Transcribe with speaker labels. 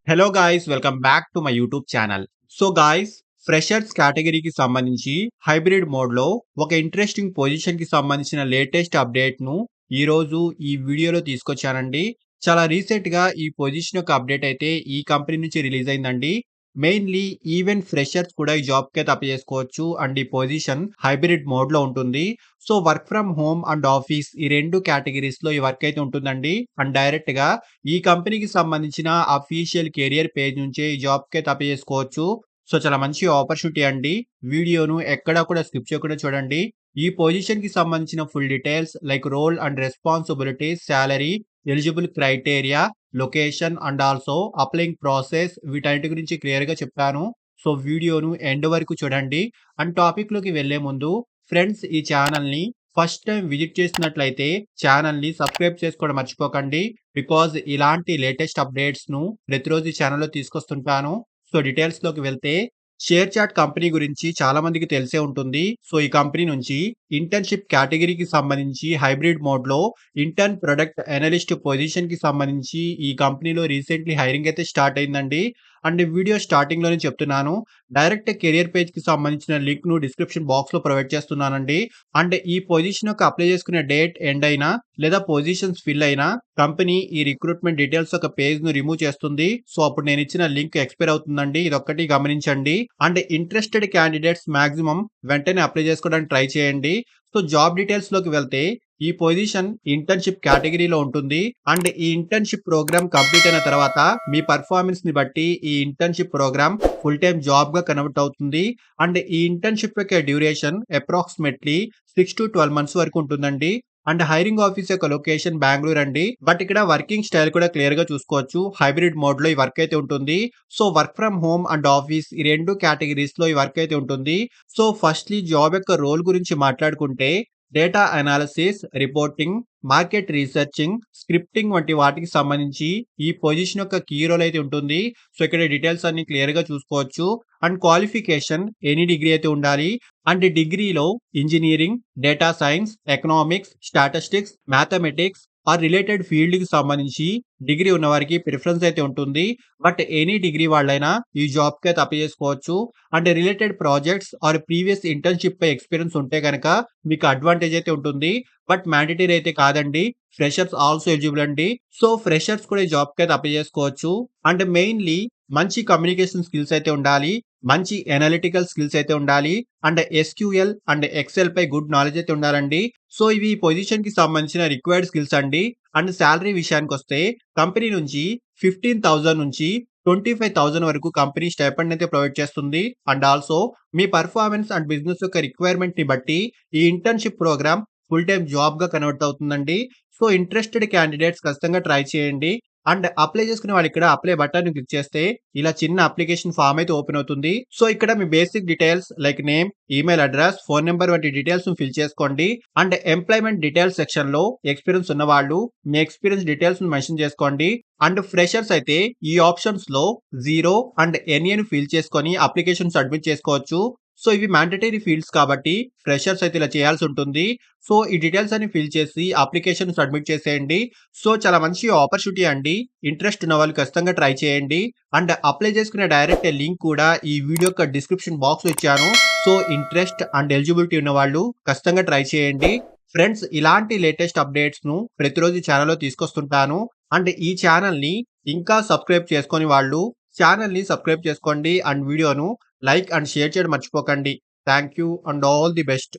Speaker 1: Hello guys welcome back to my YouTube channel. So guys, freshers కేటగిరీకి సంబంధించి hybrid మోడ్‌లో ఒక ఇంట్రెస్టింగ్ పొజిషన్‌కి సంబంధించిన లేటెస్ట్ అప్డేట్‌ను ఈరోజు ఈ వీడియోలో తీసుకొచ్చానండి. చాలా రీసెంట్‌గా ఈ పొజిషన్ యొక్క అప్డేట్ అయితే ఈ కంపెనీ నుంచి రిలీజ్ అయిందండి. మెయిన్‌లీ ఈవెన్ ఫ్రెషర్స్ కూడా ఈ జాబ్‌కైతే అప్లై చేసుకోవచ్చు. అండ్ ఈ పొజిషన్ హైబ్రిడ్ మోడ్‌లో ఉంటుంది. So work from home and office ఈ 2 కేటగిరీస్‌లో ఈ వర్క్ అయితే ఉంటుందండి. అండ్ డైరెక్ట్‌గా ఈ కంపెనీకి సంబంధించిన అఫీషియల్ కెరియర్ పేజ్ నుంచే ఈ జాబ్‌కైతే అప్లై చేసుకోవచ్చు. సో చాలా మంచి ఆపర్చునిటీ అండి. వీడియోను ఎక్కడా కూడా స్కిప్ చేయకుండా చూడండి. ఈ పొజిషన్‌కి సంబంధించిన full details like role and responsibilities, salary, eligible criteria, location and also applying process వీటన్నిటి గురించి క్లియర్‌గా చెప్పాను. సో వీడియోను ఎండ్ వరకు చూడండి. అండ్ టాపిక్‌లోకి వెళ్ళే ముందు ఫ్రెండ్స్, ఈ ఛానల్‌ని ఫస్ట్ టైం విజిట్ చేసినట్లయితే ఛానల్‌ని సబ్స్క్రైబ్ చేసుకోవడం మర్చిపోకండి. బికాజ్ ఇలాంటి లేటెస్ట్ అప్డేట్స్‌ను ప్రతిరోజు ఈ ఛానల్‌లో తీసుకొస్తుంటాను. సో డీటెయిల్స్‌లోకి వెళ్తే, షేర్ చాట్ కంపెనీ గురించి చాలా మందికి తెలిసే ఉంటుంది. సో ఈ కంపెనీ నుంచి ఇంటర్న్‌షిప్ కేటగిరీకి సంబంధించి హైబ్రిడ్ మోడ్‌లో ఇంటర్న్ ప్రొడక్ట్ అనలిస్ట్ పొజిషన్‌కి సంబంధించి ఈ కంపెనీలో రీసెంట్‌లీ హైరింగ్ అయితే స్టార్ట్ అయిందండి. అండ్ వీడియో స్టార్టింగ్‌లోనే చెప్తున్నాను. డైరెక్ట్ కెరియర్ పేజ్‌కి సంబంధించిన లింక్‌ను డిస్క్రిప్షన్ బాక్స్‌లో ప్రొవైడ్ చేస్తున్నానండి. అండ్ ఈ పొజిషన్ యొక్క అప్లై చేసుకునే డేట్ ఎండ్ అయినా లేదా పొజిషన్స్ ఫిల్ అయినా కంపెనీ ఈ రిక్రూట్‌మెంట్ డీటెయిల్స్ ఒక పేజ్‌ను రిమూవ్ చేస్తుంది. సో అప్పుడు నేను ఇచ్చిన లింక్ ఎక్స్‌పైర్ అవుతుందండి. ఇదొక్కటి గమనించండి. అండ్ ఇంట్రెస్టెడ్ క్యాండిడేట్స్ మాక్సిమం వెంటనే అప్లై చేసుకోవడానికి ట్రై చేయండి. సో జాబ్ డీటెయిల్స్‌లోకి వెళ్తే, ఈ పొజిషన్ ఇంటర్న్‌షిప్ కేటగిరీలో ఉంటుంది. అండ్ ఈ ఇంటర్న్‌షిప్ ప్రోగ్రామ్ కంప్లీట్ అయిన తర్వాత మీ పెర్ఫార్మన్స్‌ని బట్టి ఈ ఇంటర్న్‌షిప్ ప్రోగ్రామ్ ఫుల్ టైమ్ జాబ్‌గా కన్వర్ట్ అవుతుంది. అండ్ ఈ ఇంటర్న్‌షిప్ యొక్క డ్యూరేషన్ అప్రాక్సిమేట్‌లీ 6-12 మంత్స్ వరకు ఉంటుందండి. అండ్ హైరింగ్ ఆఫీస్ యొక్క లొకేషన్ బెంగుళూరు అండి. బట్ ఇక్కడ వర్కింగ్ స్టైల్ కూడా క్లియర్‌గా చూసుకోవచ్చు. హైబ్రిడ్ మోడ్‌లో ఈ వర్క్ అయితే ఉంటుంది. So work from home and office ఈ 2 కేటగిరీస్‌లో ఈ వర్క్ అయితే ఉంటుంది. సో ఫస్ట్‌లీ జాబ్ యొక్క రోల్ గురించి మాట్లాడుకుంటే, data analysis, reporting, market researching, scripting వంటి వాటికి సంబంధించి ఈ పొజిషన్ యొక్క కీ రోల్ అయితే ఉంటుంది. సో ఇక్కడ డీటెయిల్స్ అన్ని క్లియర్‌గా చూసుకోవచ్చు. అండ్ క్వాలిఫికేషన్ ఎనీ డిగ్రీ అయితే ఉండాలి. అండ్ డిగ్రీలో engineering, data science, economics, statistics, mathematics are related ఫీల్డ్‌కి సంబంధించి డిగ్రీ ఉన్నవారికి ప్రిఫరెన్స్ అయితే ఉంటుంది. బట్ ఎనీ డిగ్రీ వాళ్ళైనా ఈ జాబ్‌కి అయితే అప్లై చేసుకోవచ్చు. And related projects or previous internship పై ఎక్స్‌పీరియన్స్ ఉంటే గనక మీకు అడ్వాంటేజ్ అయితే ఉంటుంది. బట్ మ్యాండేటరీ అయితే కాదండి. ఫ్రెషర్స్ ఆల్సో ఎలిజిబుల్ అండి. సో ఫ్రెషర్స్ కూడా ఈ జాబ్‌కి అయితే అప్లై చేసుకోవచ్చు. అండ్ మెయిన్‌లీ మంచి కమ్యూనికేషన్ స్కిల్స్ అయితే ఉండాలి. మంచి అనలిటికల్ స్కిల్స్ అయితే ఉండాలి. అండ్ ఎస్‌క్యూఎల్ అండ్ ఎక్సెల్ పై గుడ్ నాలెడ్జ్ అయితే ఉండాలండి. సో ఇవి ఈ పొజిషన్‌కి సంబంధించిన రిక్వైర్డ్ స్కిల్స్ అండి. అండ్ సాలరీ విషయానికొస్తే, కంపెనీ నుంచి 15,000 నుంచి 25,000 వరకు కంపెనీ స్టైపెండ్ అయితే ప్రొవైడ్ చేస్తుంది. అండ్ ఆల్సో మీ పెర్ఫార్మన్స్ అండ్ బిజినెస్ యొక్క రిక్వైర్మెంట్‌ని బట్టి ఈ ఇంటర్న్‌షిప్ ప్రోగ్రామ్ ఫుల్ టైమ్ జాబ్‌గా కన్వర్ట్ అవుతుందండి. సో ఇంట్రెస్టెడ్ క్యాండిడేట్స్ ఖచ్చితంగా ట్రై చేయండి. అండ్ అప్లై చేసుకునే వాళ్ళు ఇక్కడ అప్లై బటన్‌ని క్లిక్ చేస్తే ఇలా చిన్న అప్లికేషన్ ఫార్మ్ అయితే ఓపెన్ అవుతుంది. సో ఇక్కడ మీ basic details like name, email address, phone number వంటి డీటెయిల్స్‌ని ఫిల్ చేసుకోండి. అండ్ ఎంప్లాయ్‌మెంట్ డీటెయిల్స్ సెక్షన్‌లో ఎక్స్‌పీరియన్స్ ఉన్నవాళ్ళు మీ ఎక్స్‌పీరియన్స్ డీటెయిల్స్‌ని మెన్షన్ చేసుకోండి. అండ్ ఫ్రెషర్స్ అయితే ఈ ఆప్షన్స్‌లో 0 అండ్ ఎన్ఏని ఫిల్ చేసుకొని అప్లికేషన్ సబ్మిట్ చేసుకోవచ్చు. సో ఇవి మ్యాండేటరీ ఫీల్డ్స్ కాబట్టి ఫ్రెషర్స్ అయితే ఇలా చేయాల్సి ఉంటుంది. సో ఈ డీటెయిల్స్ అన్ని ఫిల్ చేసి అప్లికేషన్ సబ్మిట్ చేసేయండి. సో చాలా మంచి ఆపర్చునిటీ అండి. ఇంట్రెస్ట్ ఉన్న వాళ్ళు ఖచ్చితంగా ట్రై చేయండి. అండ్ అప్లై చేసుకునే డైరెక్ట్ లింక్ కూడా ఈ వీడియో యొక్క డిస్క్రిప్షన్ బాక్స్‌లో ఇచ్చాను. సో ఇంట్రెస్ట్ అండ్ ఎలిజిబిలిటీ ఉన్నవాళ్ళు ఖచ్చితంగా ట్రై చేయండి. ఫ్రెండ్స్, ఇలాంటి లేటెస్ట్ అప్డేట్స్‌ను ప్రతిరోజు ఛానెల్‌లో తీసుకొస్తుంటాను. అండ్ ఈ ఛానెల్‌ని ఇంకా సబ్స్క్రైబ్ చేసుకోని వాళ్ళు ఛానెల్‌ని సబ్స్క్రైబ్ చేసుకోండి. అండ్ వీడియోను లైక్ అండ్ షేర్ చేయడం మర్చిపోకండి. Thank you and all the best.